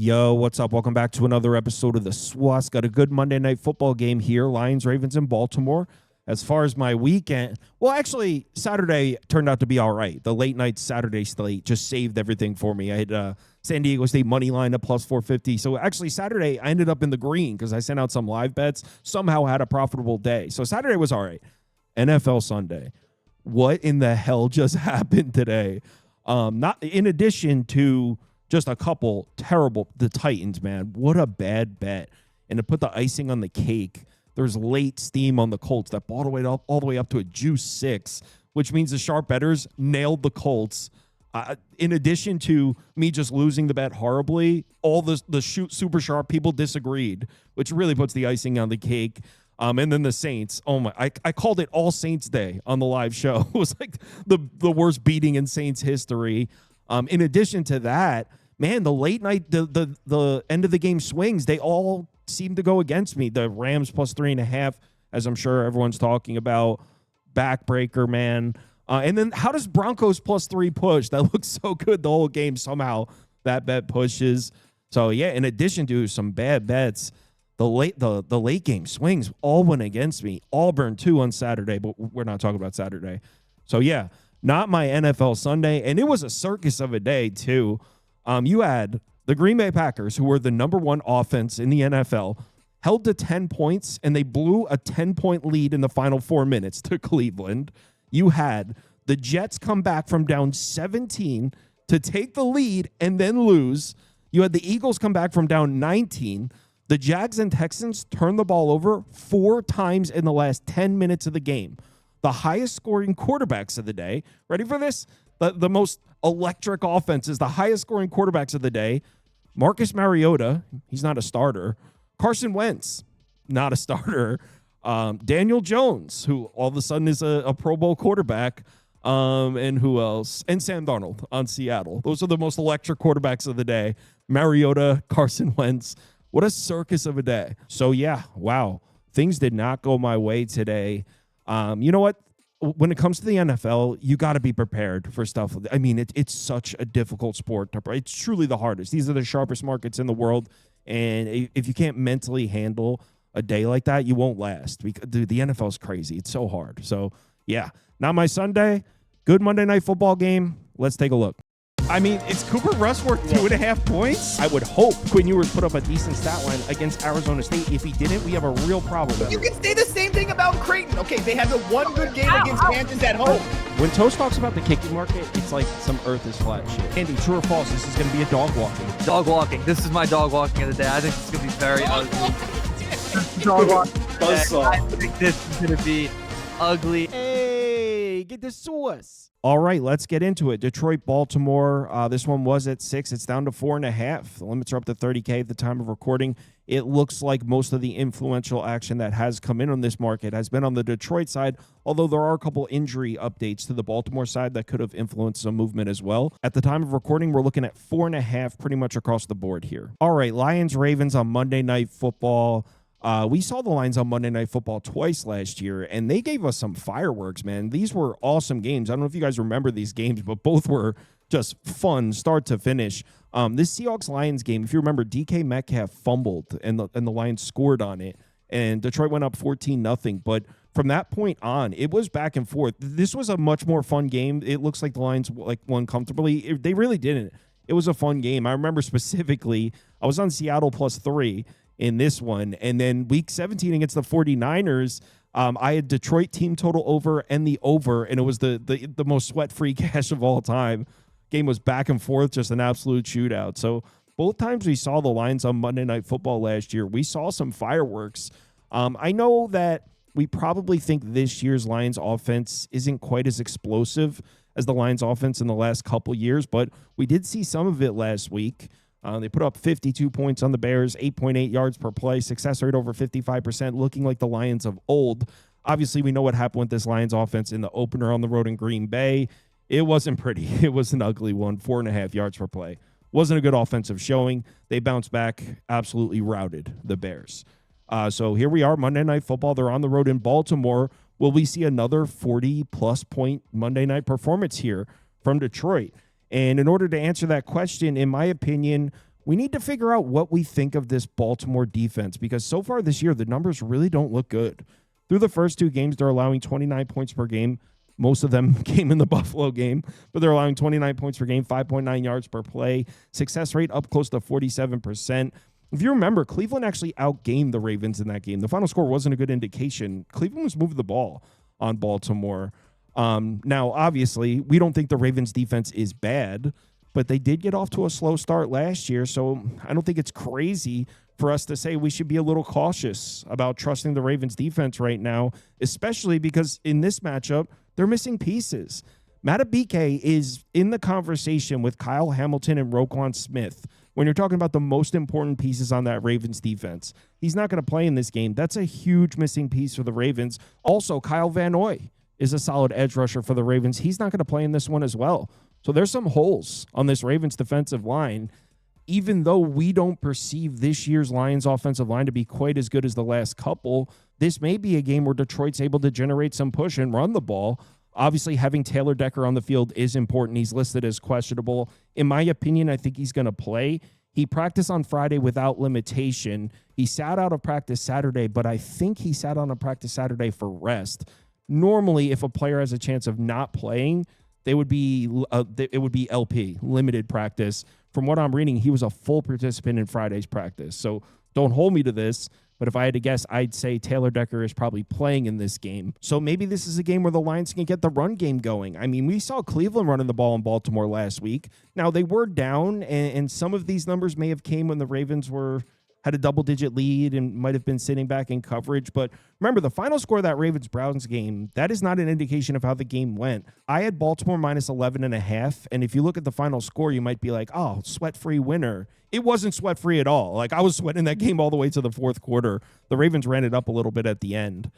Yo, what's up? Welcome back to another episode of the SWAS. Got a good Monday night football game here. Lions, Ravens in Baltimore. As far as my weekend, well, actually, Saturday turned out to be all right. The late night Saturday slate just saved everything for me. I had San Diego State money line at plus 450. So actually, Saturday, I ended up in the green because I sent out some live bets. Somehow had a profitable day. So Saturday was all right. NFL Sunday. What in the hell just happened today? Not in addition to just a couple terrible, the Titans, man. What a bad bet. And to put the icing on the cake, there's late steam on the Colts that bought all the way up to a juice 6, which means the sharp bettors nailed the Colts. In addition to me just losing the bet horribly, all the super sharp people disagreed, which really puts the icing on the cake. And then the Saints, I called it All Saints Day on the live show. It was like the worst beating in Saints history. In addition to that, man, the late night, the end of the game swings, they all seem to go against me. The Rams plus 3.5, as I'm sure everyone's talking about, backbreaker, man. And then how does Broncos plus 3 push? That looks so good the whole game. Somehow that bet pushes. So yeah, in addition to some bad bets, the late game swings all went against me. Auburn too on Saturday, but we're not talking about Saturday. So yeah, not my NFL Sunday, and it was a circus of a day too. You had the Green Bay Packers, who were the number one offense in the NFL, held to 10 points, and they blew a 10-point lead in the final 4 minutes to Cleveland. You had the Jets come back from down 17 to take the lead and then lose. You had the Eagles come back from down 19. The Jags and Texans turned the ball over 4 times in the last 10 minutes of the game. The highest scoring quarterbacks of the day. Ready for this? The most electric offenses, the highest scoring quarterbacks of the day. Marcus Mariota, he's not a starter. Carson Wentz, not a starter. Daniel Jones, who all of a sudden is a Pro Bowl quarterback. And who else? And Sam Darnold on Seattle. Those are the most electric quarterbacks of the day. Mariota, Carson Wentz. What a circus of a day. So, yeah, wow. Things did not go my way today. You know what? When it comes to the NFL, you got to be prepared for stuff. I mean, it's such a difficult sport. It's truly the hardest. These are the sharpest markets in the world. And if you can't mentally handle a day like that, you won't last. Dude, the NFL is crazy. It's so hard. So, yeah, not my Sunday. Good Monday night football game. Let's take a look. I mean, is Cooper Rush worth 2.5 points? I would hope Quinn Ewers put up a decent stat line against Arizona State. If he didn't, we have a real problem. You can say the same thing about Creighton. Okay, they had the one good game against Kansas at home. When Toast talks about the kicking market, it's like some earth is flat shit. Andy, true or false, this is going to be a dog walking. Dog walking. This is my dog walking of the day. I think it's going to be very ugly. Dog walking. I think this is going to be ugly. Hey, get the sauce. All right, let's get into it. Detroit, Baltimore. This one was at 6. It's down to 4.5. The limits are up to 30K at the time of recording. It looks like most of the influential action that has come in on this market has been on the Detroit side, although there are a couple injury updates to the Baltimore side that could have influenced some movement as well. At the time of recording, we're looking at 4.5 pretty much across the board here. All right, Lions, Ravens on Monday Night Football. We saw the lines on Monday Night Football twice last year, and they gave us some fireworks, man. These were awesome games. I don't know if you guys remember these games, but both were just fun start to finish. This Seahawks-Lions game, if you remember, DK Metcalf fumbled, and the Lions scored on it, and Detroit went up 14-0. But from that point on, it was back and forth. This was a much more fun game. It looks like the Lions won comfortably. They really didn't. It was a fun game. I remember specifically, I was on Seattle plus 3 in this one. And then week 17 against the 49ers, I had Detroit team total over and the over, and it was the most sweat-free cash of all time. Game was back and forth, just an absolute shootout. So both times we saw the lines on Monday Night Football last year, we saw some fireworks. I know that we probably think this year's Lions offense isn't quite as explosive as the Lions offense in the last couple years, but we did see some of it last week. They put up 52 points on the Bears, 8.8 yards per play, success rate over 55%, looking like the Lions of old. Obviously, we know what happened with this Lions offense in the opener on the road in Green Bay. It wasn't pretty. It was an ugly one, 4.5 yards per play. Wasn't a good offensive showing. They bounced back, absolutely routed the Bears. So here we are, Monday Night Football. They're on the road in Baltimore. Will we see another 40-plus point Monday night performance here from Detroit? And in order to answer that question, in my opinion, we need to figure out what we think of this Baltimore defense, because so far this year, the numbers really don't look good. Through the first 2 games, they're allowing 29 points per game. Most of them came in the Buffalo game, but they're allowing 29 points per game, 5.9 yards per play, success rate up close to 47%. If you remember, Cleveland actually outgained the Ravens in that game. The final score wasn't a good indication. Cleveland was moving the ball on Baltimore. Now, obviously, we don't think the Ravens defense is bad, but they did get off to a slow start last year, so I don't think it's crazy for us to say we should be a little cautious about trusting the Ravens defense right now, especially because in this matchup, they're missing pieces. Matabike is in the conversation with Kyle Hamilton and Roquan Smith when you're talking about the most important pieces on that Ravens defense. He's not going to play in this game. That's a huge missing piece for the Ravens. Also, Kyle Van Noy is a solid edge rusher for the Ravens. He's not going to play in this one as well. So there's some holes on this Ravens defensive line. Even though we don't perceive this year's Lions offensive line to be quite as good as the last couple, this may be a game where Detroit's able to generate some push and run the ball. Obviously, having Taylor Decker on the field is important. He's listed as questionable. In my opinion, I think he's going to play. He practiced on Friday without limitation. He sat out of practice Saturday, but I think he sat on a practice Saturday for rest. Normally, if a player has a chance of not playing, it would be LP, limited practice. From what I'm reading, he was a full participant in Friday's practice. So don't hold me to this, but if I had to guess, I'd say Taylor Decker is probably playing in this game. So maybe this is a game where the Lions can get the run game going. I mean, we saw Cleveland running the ball in Baltimore last week. Now, they were down, and some of these numbers may have came when the Ravens had a double-digit lead and might have been sitting back in coverage. But remember, the final score of that Ravens-Browns game, that is not an indication of how the game went. I had Baltimore minus 11.5, and if you look at the final score, you might be like, oh, sweat-free winner. It wasn't sweat-free at all. Like, I was sweating that game all the way to the fourth quarter. The Ravens ran it up a little bit at the end.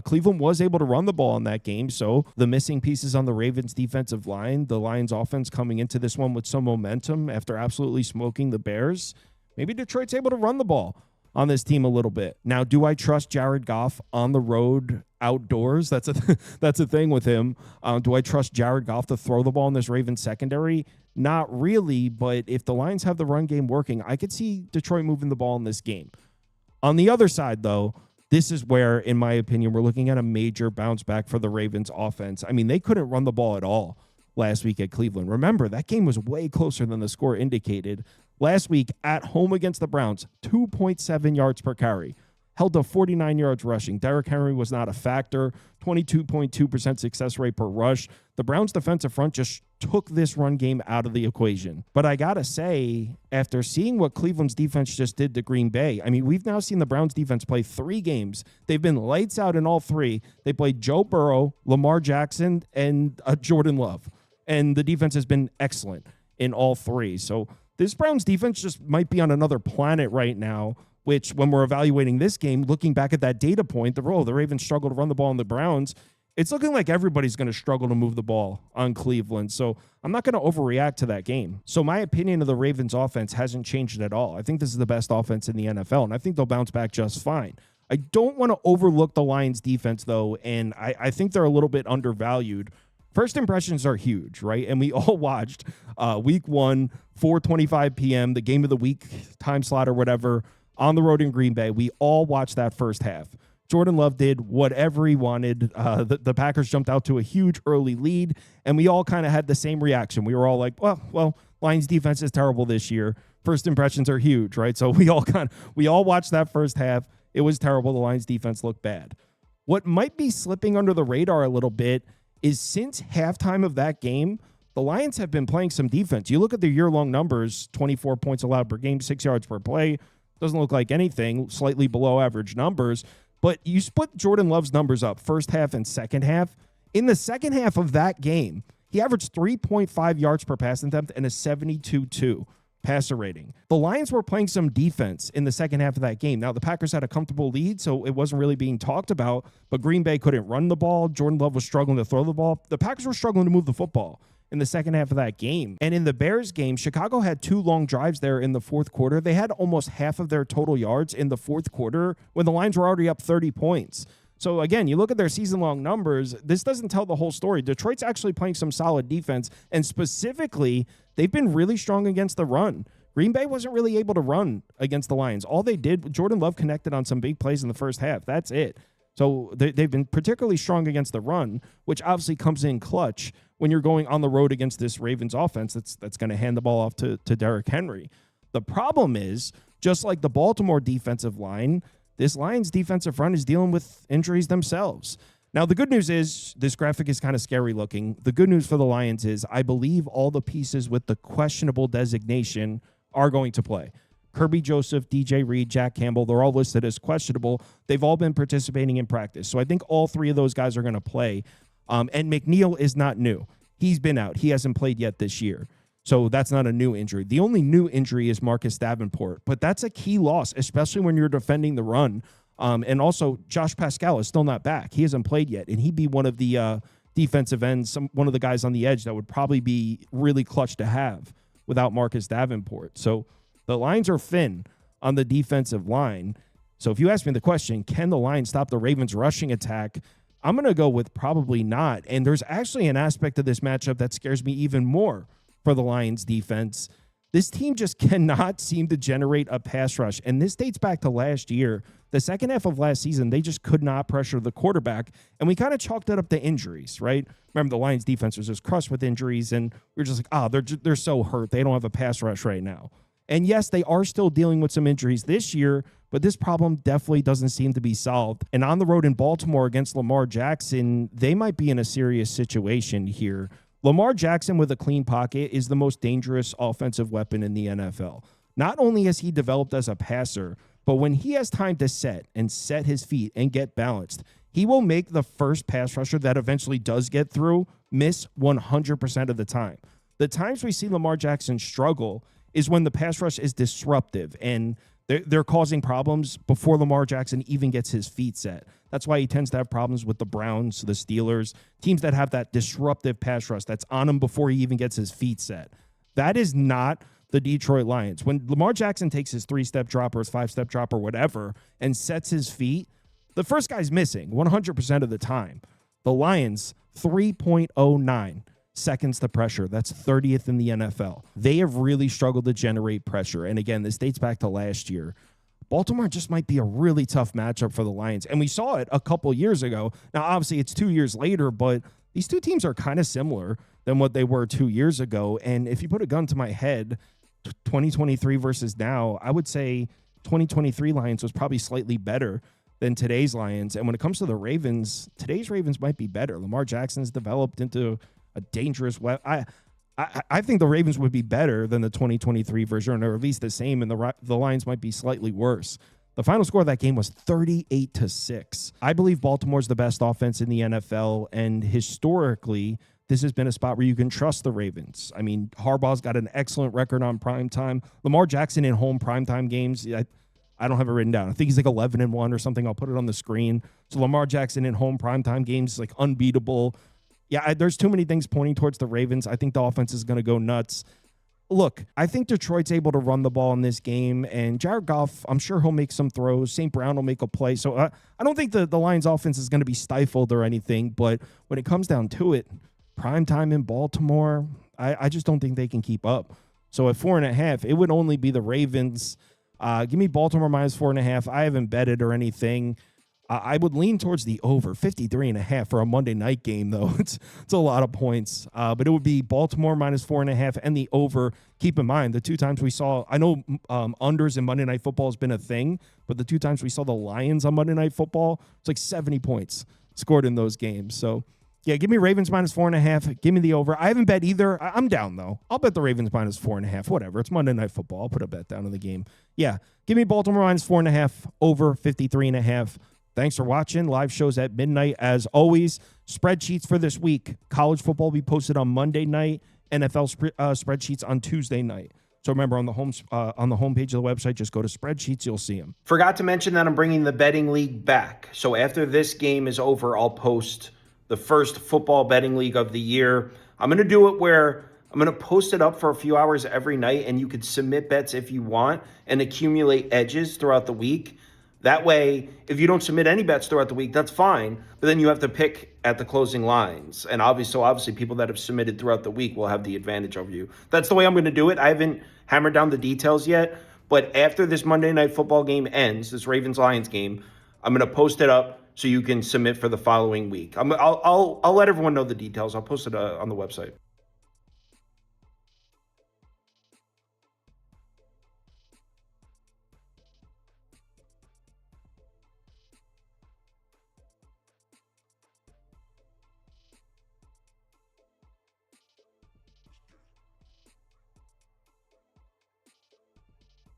Cleveland was able to run the ball in that game, so the missing pieces on the Ravens defensive line, the Lions offense coming into this one with some momentum after absolutely smoking the Bears, maybe Detroit's able to run the ball on this team a little bit. Now, do I trust Jared Goff on the road outdoors? That's a thing with him. Do I trust Jared Goff to throw the ball in this Ravens secondary? Not really, but if the Lions have the run game working, I could see Detroit moving the ball in this game. On the other side, though, this is where, in my opinion, we're looking at a major bounce back for the Ravens offense. I mean, they couldn't run the ball at all last week at Cleveland. Remember, that game was way closer than the score indicated. Last week, at home against the Browns, 2.7 yards per carry. Held to 49 yards rushing. Derrick Henry was not a factor. 22.2% success rate per rush. The Browns' defensive front just took this run game out of the equation. But I got to say, after seeing what Cleveland's defense just did to Green Bay, I mean, we've now seen the Browns' defense play 3 games. They've been lights out in all 3. They played Joe Burrow, Lamar Jackson, and Jordan Love. And the defense has been excellent in all 3. So this Browns defense just might be on another planet right now, which when we're evaluating this game, looking back at that data point, the Ravens struggle to run the ball on the Browns, it's looking like everybody's going to struggle to move the ball on Cleveland. So I'm not going to overreact to that game. So my opinion of the Ravens offense hasn't changed at all. I think this is the best offense in the NFL, and I think they'll bounce back just fine. I don't want to overlook the Lions defense, though, and I think they're a little bit undervalued. First impressions are huge, right? And we all watched week 1, 4:25 p.m., the game of the week time slot or whatever, on the road in Green Bay. We all watched that first half. Jordan Love did whatever he wanted. The Packers jumped out to a huge early lead, and we all kind of had the same reaction. We were all like, well, Lions defense is terrible this year. First impressions are huge, right? So we all watched that first half. It was terrible. The Lions defense looked bad. What might be slipping under the radar a little bit is since halftime of that game, the Lions have been playing some defense. You look at their year-long numbers, 24 points allowed per game, 6 yards per play. Doesn't look like anything, slightly below average numbers. But you split Jordan Love's numbers up, first half and second half. In the second half of that game, he averaged 3.5 yards per pass attempt and a 72.2 passer rating. The Lions were playing some defense in the second half of that game. Now, the Packers had a comfortable lead, so it wasn't really being talked about, but Green Bay couldn't run the ball. Jordan Love was struggling to throw the ball. The Packers were struggling to move the football in the second half of that game. And in the Bears game, Chicago had 2 long drives there in the fourth quarter. They had almost half of their total yards in the fourth quarter when the Lions were already up 30 points. So again, you look at their season-long numbers, this doesn't tell the whole story. Detroit's actually playing some solid defense, and specifically, they've been really strong against the run. Green Bay wasn't really able to run against the Lions. All they did, Jordan Love connected on some big plays in the first half. That's it. So they've been particularly strong against the run, which obviously comes in clutch when you're going on the road against this Ravens offense that's going to hand the ball off to Derrick Henry. The problem is, just like the Baltimore defensive line, this Lions defensive front is dealing with injuries themselves. Now, the good news is this graphic is kind of scary looking. The good news for the Lions is I believe all the pieces with the questionable designation are going to play. Kirby Joseph, DJ Reed, Jack Campbell, they're all listed as questionable. They've all been participating in practice. So I think all three of those guys are going to play. And McNeil is not new. He's been out. He hasn't played yet this year. So that's not a new injury. The only new injury is Marcus Davenport. But that's a key loss, especially when you're defending the run. And also, Josh Pascal is still not back. He hasn't played yet. And he'd be one of the defensive ends, one of the guys on the edge that would probably be really clutch to have without Marcus Davenport. So the Lions are thin on the defensive line. So if you ask me the question, can the Lions stop the Ravens' rushing attack? I'm going to go with probably not. And there's actually an aspect of this matchup that scares me even more for the Lions defense. This team just cannot seem to generate a pass rush. And this dates back to last year. The second half of last season, they just could not pressure the quarterback. And we kind of chalked it up to injuries, right? Remember, the Lions defense was just crushed with injuries. And we were just like, they're so hurt. They don't have a pass rush right now. And yes, they are still dealing with some injuries this year, but this problem definitely doesn't seem to be solved. And on the road in Baltimore against Lamar Jackson, they might be in a serious situation here. Lamar Jackson with a clean pocket is the most dangerous offensive weapon in the NFL. Not only has he developed as a passer, but when he has time to set his feet and get balanced, he will make the first pass rusher that eventually does get through miss 100% of the time. The times we see Lamar Jackson struggle is when the pass rush is disruptive and they're causing problems before Lamar Jackson even gets his feet set. That's why he tends to have problems with the Browns, the Steelers, teams that have that disruptive pass rush that's on him before he even gets his feet set. That is not the Detroit Lions. When Lamar Jackson takes his 3-step drop or his 5-step drop or whatever and sets his feet, the first guy's missing 100% of the time. The Lions, 3.09. seconds to pressure. That's 30th in the NFL. They have really struggled to generate pressure. And again, this dates back to last year. Baltimore just might be a really tough matchup for the Lions. And we saw it a couple years ago. Now, obviously, it's 2 years later, but these two teams are kind of similar than what they were 2 years ago. And if you put a gun to my head, 2023 versus now, I would say 2023 Lions was probably slightly better than today's Lions. And when it comes to the Ravens, today's Ravens might be better. Lamar Jackson's developed into a dangerous weapon. I think the Ravens would be better than the 2023 version, or at least the same, and the Lions might be slightly worse. The final score of that game was 38-6. I believe Baltimore's the best offense in the NFL, and historically, this has been a spot where you can trust the Ravens. I mean, Harbaugh's got an excellent record on primetime. Lamar Jackson in home primetime games, I don't have it written down. I think he's like 11-1 or something. I'll put it on the screen. So Lamar Jackson in home primetime games is like unbeatable. Yeah, there's too many things pointing towards the Ravens. I think the offense is going to go nuts. Look, I think Detroit's able to run the ball in this game, and Jared Goff, I'm sure he'll make some throws. St. Brown will make a play. So I don't think the Lions' offense is going to be stifled or anything, but when it comes down to it, prime time in Baltimore, I just don't think they can keep up. So at 4.5, it would only be the Ravens. Give me Baltimore minus 4.5. I haven't betted or anything. I would lean towards the over 53.5 for a Monday night game, though. It's a lot of points, but it would be Baltimore minus 4.5 and the over. Keep in mind, the two times we saw, I know unders in Monday Night Football has been a thing, but the two times we saw the Lions on Monday Night Football, it's like 70 points scored in those games. So, yeah, give me Ravens minus 4.5. Give me the over. I haven't bet either. I'm down, though. I'll bet the Ravens minus 4.5. Whatever. It's Monday Night Football. I'll put a bet down on the game. Yeah, give me Baltimore minus 4.5, over 53.5. Thanks for watching. Live shows at midnight, as always. Spreadsheets for this week. College football will be posted on Monday night. NFL spreadsheets on Tuesday night. So remember, on the homepage of the website, just go to spreadsheets. You'll see them. Forgot to mention that I'm bringing the betting league back. So after this game is over, I'll post the first football betting league of the year. I'm going to do it where I'm going to post it up for a few hours every night, and you could submit bets if you want and accumulate edges throughout the week. That way, if you don't submit any bets throughout the week, that's fine. But then you have to pick at the closing lines. And obviously people that have submitted throughout the week will have the advantage over you. That's the way I'm going to do it. I haven't hammered down the details yet, but after this Monday Night Football game ends, this Ravens-Lions game, I'm going to post it up so you can submit for the following week. I'll let everyone know the details. I'll post it on the website.